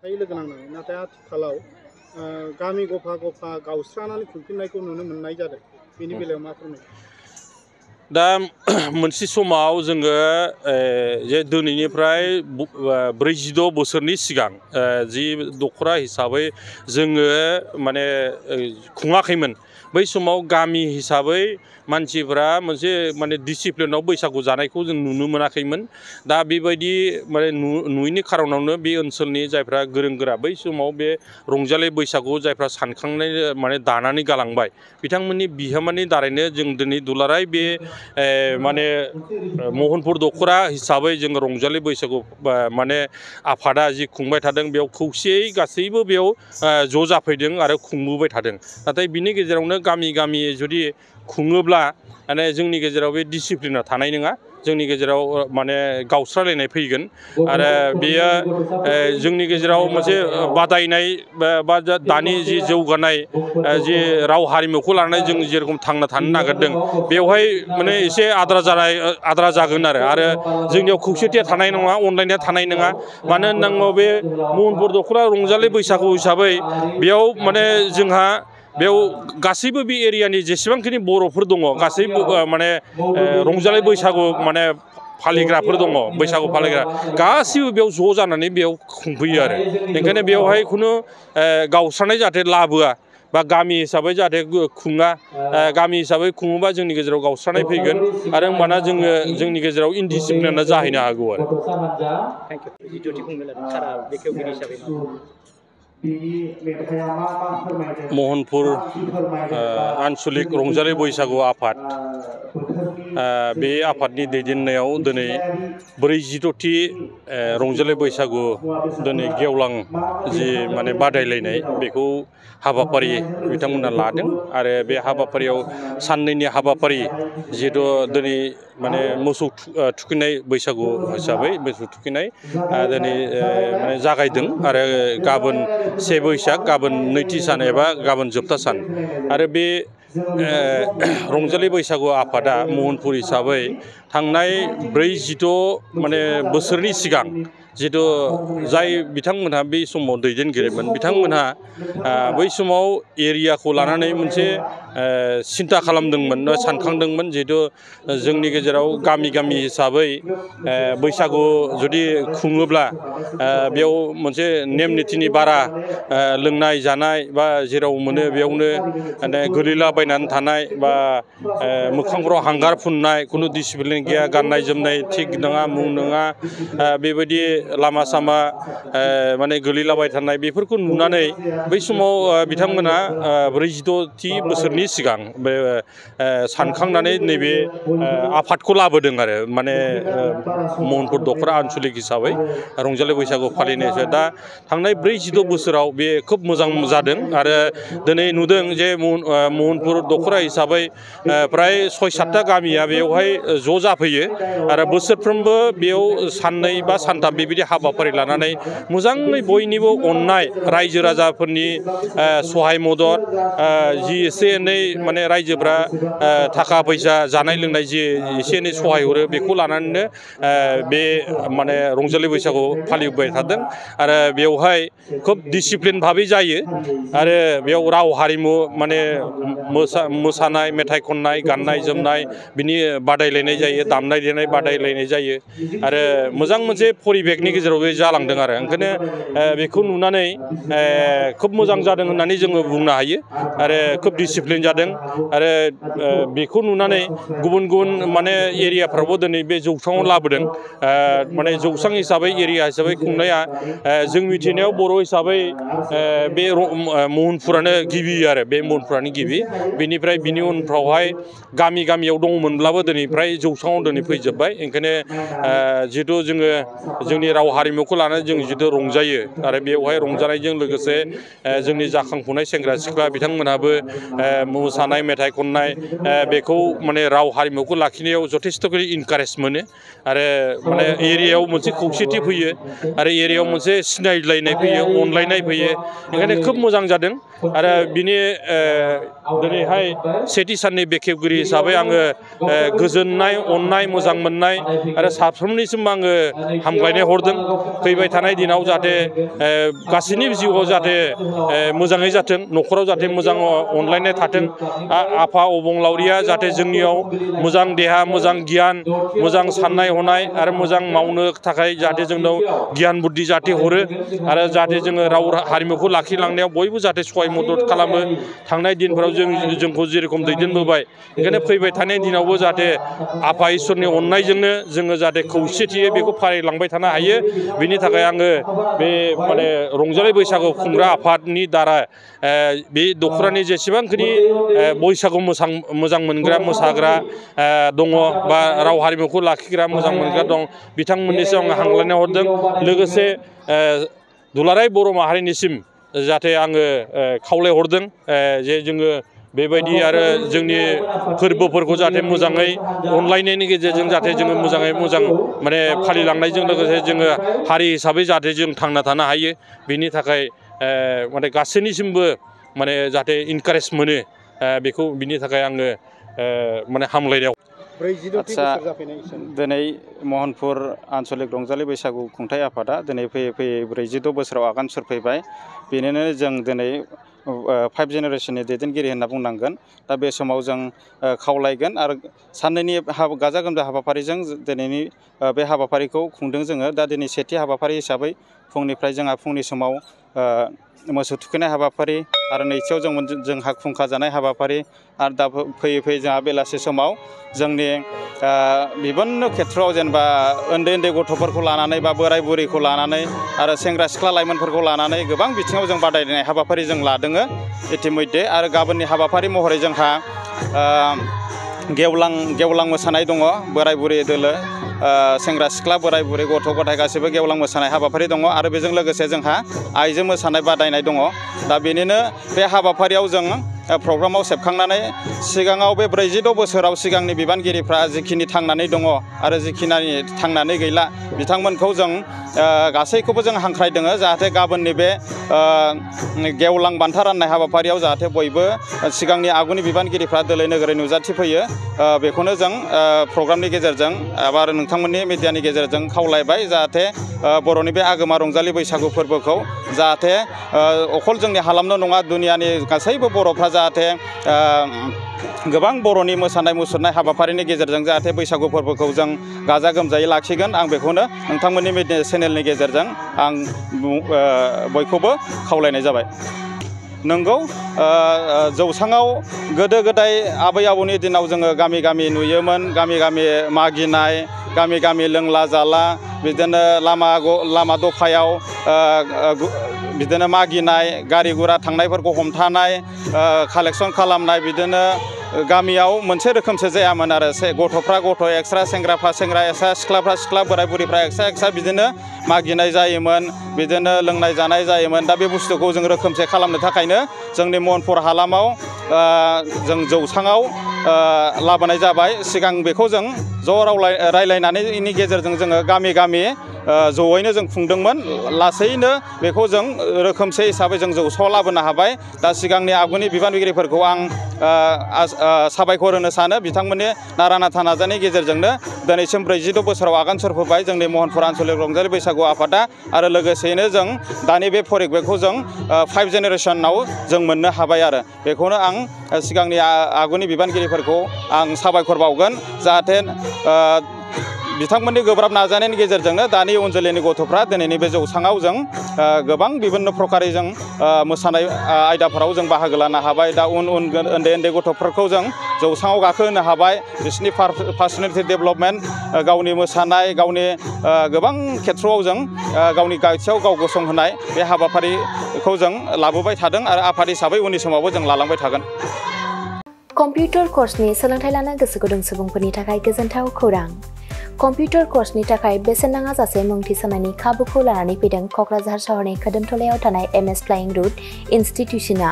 लोगो नांनानै नाथाय आथिखालाव गामि गफा गफा गावस्रानानै खुंफिननायखौ नुनो मोननाय जादों। बेनि बेलायाव मा फोरमायो? दा मोनसे समाव जोङो जे दिनैनिफ्राय 46 बोसोरनि सिगां जि दखरा हिसाबै जोङो माने खुङाखैमोन। बै समाव गामि हिसाबै मानसिफ्रा मोनसे माने डिसिप्लिनाव बैसागु जानायखौ जों नुनो मोनाखैमोन। दा बेबायदि माने नुयैनि खारनावनो बे ओनसोलनि जायफ्रा गोरों गोरा बै समाव बे रंजालि बैसागु जायफ्रा सानखांनाय माने दानानै गालांबाय बिथांमोननि बिहोमानि दारैनो जों दिनै दुलाराय बे माने महनपुर दखरा हिसाबै जों रंजालि बैसागु माने आफादा जि खुंबाय थादों बेयाव खौसेयै गासैबो बेयाव ज' जाफैदों आरो खुंबोबाय थादों। नाथाय बिनि गेजेरावनो गामि गामि जुदि खुङोब्ला माने जोंनि गेजेराव बे डिसिप्लिना थानाय नङा। जोंनि गेजेराव माने गावस्रालायनाय फैगोन आरो बेयो जोंनि गेजेराव मोनसे बादायनाय बा दानि जि जौगानाय जि राव हारिमुखौ लानानै जों जेरखम थांना थानो नागिरदों बेवहाय माने एसे आद्रा जागोन आरो जोंनियाव खौसेथिया थानाय नङा, अनलायनाया थानाय नङा। मानो होननांगौ बे महनपुर दखरा रंजालि बैसागु हिसाबै बेयाव माने जोंहा बेयाव गासैबो बे एरियानि जेसेबांखिनि बर'फोर दङ गासैबो माने रंजालि बैसागु माने फालिग्राफोर दङ, बैसागु फालिग्रा गासैबो बेयाव ज' जानानै बेयाव खुंफैयो आरो। ओंखायनो बेवहाय खुनु गावस्रानाय जाहाथे लाबोआ बा गामि हिसाबै जाहाथे खुङा। गामि हिसाबै खुङोबा जोंनि गेजेराव गावस्रानाय फैगोन आरो होमबाना जोंनि गेजेराव इनडिसिप्लिना जाहैनो हागौ आरो। महनपुर आन्सलिक रंजालि बैसागु आफाद बे आफादनि दैदेननायाव दिनै 46थि रंजालि बैसागु दिनै गेवलां जि माने बादायलायनाय बेखौ हाबाफारि बिथांमोना लादों आरो बे हाबाफारियाव साननैनि हाबाफारि जिहेथु दिनै माने मोसौ थुखैनाय बैसागु हिसाबै मोसौ थुखैनाय दिनै माने जागायदों आरो गाबोन 1 बैसाग गाबोन नैथि सान एबा गाबोन जोबथा सान आरो बे रंजालि बैसागु आफादा महनपुर हिसाबै थांनाय 46 माने बोसोरनि सिगां जिथु जाय बिथांमोनहा बै समाव दैदेनगिरिमोन बिथांमोनहा बै समाव एरियाखौ लानानै मोनसे सिन्था खालामदोंमोन, सानखांदोंमोन जिहेतु जोंनि गेजेराव गामि गामि हिसाबै बैसागु जुदि खुङोब्ला बेयाव मोनसे नेम निथिनि बारा लोंनाय जानाय बा जेराव मोनो बेयावनो माने गोलैलाबायनानै थानाय बा मोखांफ्राव हांगार फुननाय खुनु डिसिप्लिन गैया, गाननाय जोमनाय थिग नङा, मुं नङा, बेबायदि लामा सामा माने गोलैलाबाय थानाय बेफोरखौ नुनानै बै समाव बिथांमोना 46थि बोसोरनि सिगां बे सानखांनानै नैबे आफादखौ लाबोदों आरो माने महनपुर दखरा आन्सलिक हिसाबै रंजालि बैसागु फालिनायसो। दा थांनाय 46 बोसोराव बे खोब मोजां जादों आरो दिनै नुदों जे महनपुर दखरा हिसाबै फ्राय 6-7टा गामिया बेवहाय ज' जाफैयो आरो बोसोरफ्रोमबो बेयाव साननै बा सानथाम बेबायदि हाबाफारि लानानै मोजाङै बयनिबो अननाय रायजो राजाफोरनि सहाय मदद जि एसे एनै माने रायजोफ्रा थाखा फैसा जानाय लोंनाय जि एसे एनै सहाय हरो बेखौ लानानैनो बे माने रंजालि बैसागु फालिबोबाय थादों आरो बेवहाय खोब डिसिप्लिन भाबै जायो आरो बेयाव राव हारिमु माने मोसानाय, मेथाइ खननाय, गाननाय जोमनाय बिनि बादायलायनाय जायो, दामनाय देनाय बादायलायनाय जायो आरो मोजां मोनसे परिबेकनि गेजेराव बे जालांदों आरो। ओंखायनो बेखौ नुनानै खोब मोजां जादों होननानै जोङो बुंनो हायो आरो खोब डिसिप्लिन जादों आरो बेखौ नुनानै गुबुन गुबुन माने एरियाफ्रावबो दिनै बे जौस्राङाव लाबोदों। माने जौस्रां हिसाबै एरिया हिसाबै खुंनाया जों मिथिनायाव बर' हिसाबै बे महनपुरानो गिबि आरो बे महनपुरानो गिबि। बेनिफ्राय बिनि उनफ्रावहाय गामि गामियाव दङमोनब्लाबो दिनै फ्राय जौस्राङाव दिनै फैजोब्बाय। ओंखायनो जिहेतु जोङो जोंनि राव हारिमुखौ लानानै जों जिहेतु रंजायो आरो बेवहाय रंजानायजों लोगोसे जोंनि जाखांफुनाय सेंग्रा सिख्ला बिथांमोनहाबो मोसानाय, मेथाइ खननाय बेखौ माने राव हारिमुखौ लाखिनायाव जथेस्थ'खिनि इनकारेज मोनो आरो माने एरियायाव मोनसे खौसेथि फैयो आरो एरियायाव मोनसे सिनायलायनाय फैयो, अनलायनाय फैयो। ओंखायनो खोब मोजां जादों आरो बिनि दिनैहाय सेथि साननि बेखेवगिरि हिसाबै आङो गोजोननाय अननाय मोजां मोननाय आरो साफ्रोमनिसिम आङो हामग्लायनाय हरदों फैबाय थानाय दिनाव जाहाथे गासैनिबो जिउआव जाहाथे मोजाङै जाथों न'खराव जाहाथे मोजां अनलायनाय थाथों आफा अबंलावरिया जाहाथे जोंनियाव मोजां देहा मोजां गियान मोजां साननाय हनाय आरो मोजां मावनो थाखाय जाहाथे जोंनाव गियान बुद्धि जाहाथे हरो आरो जाहाथे जोङो राव हारिमुखौ लाखिलांनायाव बयबो जाहाथे सहाय मदद खालामो थांनाय दिनफोराव जोंखौ जेरेखम दैदेनबोबाय ओंखायनो फैबाय थानाय दिनावबो जाहाथे आफा इसोरनि अननायजोंनो जोङो जाहाथे खौसेथियै बेखौ फालिलांबाय थानो हायो बिनि थाखाय आङो बे माने रंजालि बैसागु खुंग्रा आफादनि दारा बे दख'रानि जेसेबांखिनि बैसागु मोजां मोनग्रा मोसाग्रा दङ बा राव हारिमुखौ लाखिग्रा मोजां मोनग्रा दं बिथांमोननिसिम आङो हामग्लायनाय हरदों लोगोसे दुलाराय बर' माहारिनिसिम जाहाथे आङो खावलायहरदों जे जोङो बेबायदि आरो जोंनि फोरबोफोरखौ जाहाथे मोजाङै अनलायनायनि गेजेरजों जाहाथे जोङो मोजाङै मोजां माने फालिलांनायजों लोगोसे जोङो हारि हिसाबै जाहाथे जों थांना थानो हायो बिनि थाखाय माने गासैनिसिमबो माने जाहाथे इनकारेज मोनो बेखौ बिनि थाखाय आङो माने हामलायनायाव आदसा दिनै महनपुर आन्चलिक रंजालि बैसागु खुंथाय आफादा दिनै फैयै फैयै 46 बोसोराव आगान सुरफैबाय बेनिनो जों दिनै 5 जेनेरेसननि दैदेनगिरि होनना बुंनांगोन दा बे समाव जों खावलायगोन आरो साननैनि गाजा गोमजा हाबाफारिजों दिनैनि बे हाबाफारिखौ खुंदों जोङो दा दिनै सेथि हाबाफारि हिसाबै फुंनिफ्राय जोंहा फुंनि समाव मोसौ थुखैनाय हाबाफारि आरो नैथियाव जोंहा खुंखा जानाय हाबाफारि आरो दा फैयै फैयै जोंहा बेलासि समाव जोंनि बिभिन्न खेथ्रआव जेनेबा उन्दै उन्दै गथ'फोरखौ लानानै बा बोराय बुरैखौ लानानै आरो सेंग्रा सिख्ला लाइमोनफोरखौ लानानै गोबां बिथिङाव जों बादायलायनाय हाबाफारि जों लादों इतिमध्ये आरो गाबोननि हाबाफारि महरै जोंहा गेवलां मोसानाय दङ बोराय बुरै दोलो सेंग्रा सिख्ला बोराय बुरै गथ' गथाय गासैबो गेवलां मोसानाय हाबाफारि दङ आरो बेजों लोगोसे जोंहा आइजो मोसानाय बादायनाय दङ दा बेनिनो बे हाबाफारियाव जों प्रग्रामाव सेबखांनानै सिगाङाव बे 46 बोसोराव सिगांनि बिबानगिरिफ्रा जिखिनि थांनानै दङ आरो जिखिनि थांनानै गैला बिथांमोनखौ जों गासैखौबो जों हांख्रायदों जाहाथे गाबोननि बे गेवलां बान्था राननाय हाबाफारियाव जाहाथे बयबो सिगांनि आगुनि बिबानगिरिफ्रा दोलै नोगोरै नुजाथिफैयो बेखौनो जों प्रग्रामनि गेजेरजों आरो नोंथांमोननि मिडियानि गेजेरजों खावलायबाय जाहाथे बर'नि बे आगोमा रंजालि बैसागु फोरबोखौ जाहाथे अखल जोंनि हालामनो नङा दुनियानि गासैबो बर'फ्रा जाहाथे गोबां बर'नि मोसानाय मुसुरनाय हाबाफारिनि गेजेरजों जाहाथे बैसागु फोरबोखौ जों गाजा गोमजायै लाखिगोन आं बेखौनो नोंथांमोननि मिडिया चेनेलनि गेजेरजों आं बयखौबो खावलायनाय जाबाय नंगौ जौसाङाव गोदो गोदाय आबै आबौनि दिनाव जोङो गामि गामि नुयोमोन गामि गामि मागिनाय गामि गामि लोंला जाला बिदिनो लामा दफायाव बिदिनो मागिनाय गारि गुरा थांनायफोरखौ हमथानाय कालेक्सन खालामनाय बिदिनो गामियाव मोनसे रोखोमसो जायामोन आरो गथ'फ्रा गथ' एक्सट्रा सेंग्राफ्रा सेंग्रा एक्सट्रा सिख्लाफ्रा सिख्ला बोराय बुरैफ्रा एक्सट्रा बिदिनो मागिनाय जायोमोन बिदिनो लोंनाय जानाय जायोमोन दा बे बुस्थुखौ जों रोखोमसे खालामनो थाखायनो जोंनि महनपुर हालामाव जों जौसाङाव लाबोनाय जाबाय सिगां बेखौ जों ज' रायलायनायनि गेजेरजों जोङो गामि गामि जयैनो जों खुंदोंमोन लासैनो बेखौ जों रोखोमसे हिसाबै जों जौसाङाव लाबोनो हाबाय दा सिगांनि आगुनि बिबानगिरिफोरखौ आं साबायखर होनो सानो बिथांमोननि नारा नाथा नाजानायनि गेजेरजोंनो दिनैसिम 46 बोसोराव आगान सुरफैबाय जोंनि महनपुर आन्चलिक रंजालि बैसागु आफादा आरो लोगोसेयैनो जों दानि बे परिबेखौ जों 5 जेनेरेसनाव जों मोननो हाबाय आरो बेखौनो आं सिगांनि आगुनि बिबानगिरिफोरखौ आं साबायखर बावगोन जाहाथे बिथांमोननि गोब्राब नाजानायनि गेजेरजोंनो दानि उन जोलैनि गथ'फ्रा दिनैनि बे जौसाङाव जों गोबां बिभिन्न प्रकारै जों मोसानाय आयदाफोराव जों बाहागो लानो हाबाय दा उन उन्दै उन्दै गथ'फोरखौ जों जौसाङाव गाखोहोनो हाबाय बिसोरनि पार्सनेलिटि डेभेलपमेन्ट गावनि मोसानाय गावनि गोबां खेथ्रआव जों गावनि गायथियाव गाव गसंहोनाय बे हाबाफारिखौ जों लाबोबाय थादों आरो आफाद हिसाबै उननि समावबो जों लालांबाय थागोन कम्पिउटार कर्सनि सोलोंथाइ लानो गोसो गुदुं सुबुंफोरनि थाखाय गोजोनथाव खौरां कम्पिउटार कर्सनि थाखाय बेसेन नाङा जासे मुं थिसननायनि खाबुखौ लानानै फैदों क'क्राझार सहरनि खोदोमथलायाव थानाय MS फ्लाइं रुट इनस्टिट्यूशना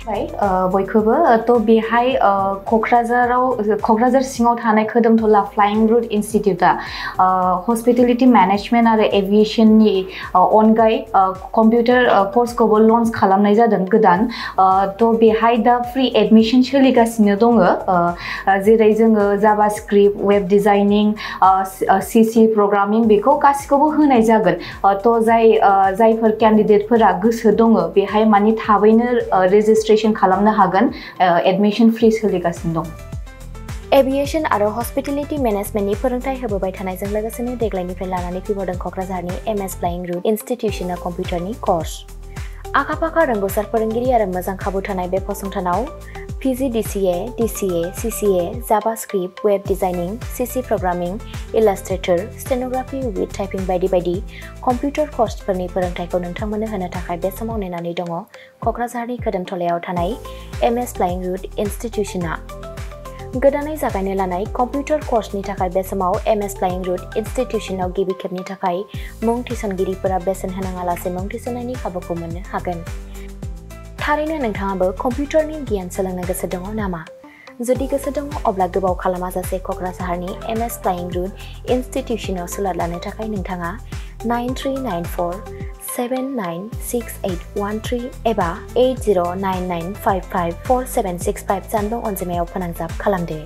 बयखौबो तो बेहाय क'क्राझार सिङाव थानाय खोदोमथला फ्लाइं रुट इनस्टिट्यूटा हस्पिटेलिटी मैनेजमेंट आरो एविएशननि अनगायै कम्पिउटार कर्सखौबो लन्च खालामनाय जादों गोदान तो बेहाय दा फ्री एडमिशन सोलिगासिनो दङ जेरै जोङो जाभास्क्रिप्ट वेब डिजाइनिं सीसी प्रोग्रामिं बेखौ गासिखौबो होनाय जागोन तो जायफोर कैंडिडेटफोरा गोसो दङ बेहाय माने थाबैनो रेजिस्ट्रेशन खालामनो हागोन एडमिशन फ्री सोलिगासिनो दं एविएशन आरो हस्पिटेलिटी मेनेजमेन्टनि फोरोंथाय होबोबाय थानायजों लोगोसेनो देग्लायनिफ्राय लानानै फैबावदों क'क्राझारनि एमएस फ्लाइं रुट इनस्टिट्यूशना कम्पिउटारनि कर्स आखा-फाखा रोंगौसार फोरोंगिरि आरो मोजां खाबु थानाय बे फसंथानाव PGDCA, DCA, CCA, JavaScript, Web Designing, CC Programming, Illustrator, Stenography with Typing बायदि बायदि कम्पिउटार कर्सफोरनि फोरोंथायखौ नोंथांमोननो होनो थाखाय बे समाव नेनानै दङ क'क्राझारनि खोदोमथलायाव थानाय एमएस फ्लाइं रुट इनस्टिट्यूशना गोदानै जागायनो लानाय कम्पिउटार कर्सनि थाखाय बे समाव एमएस फ्लाइं रुट इनस्टिट्यूशनाव गिबि खेबनि थाखाय मुं थिसनगिरिफोरा बेसेन होनाङालासे मुं थिसननायनि खाबुखौ मोननो हागोन थारैनो नोंथाङाबो कम्पिउटारनि गियान सोलोंनो गोसो दङ नामा जुदि गोसो दङ अब्ला गोबाव खालामाजासे क'क्राझारनि एमएस फ्लाइं रुट इनस्टिट्यूशनाव सुलाद लानो थाखाय नोंथाङा 9394796813 एबा 8099554765 जानबुं अनजिमायाव फोनांजाब खालामदो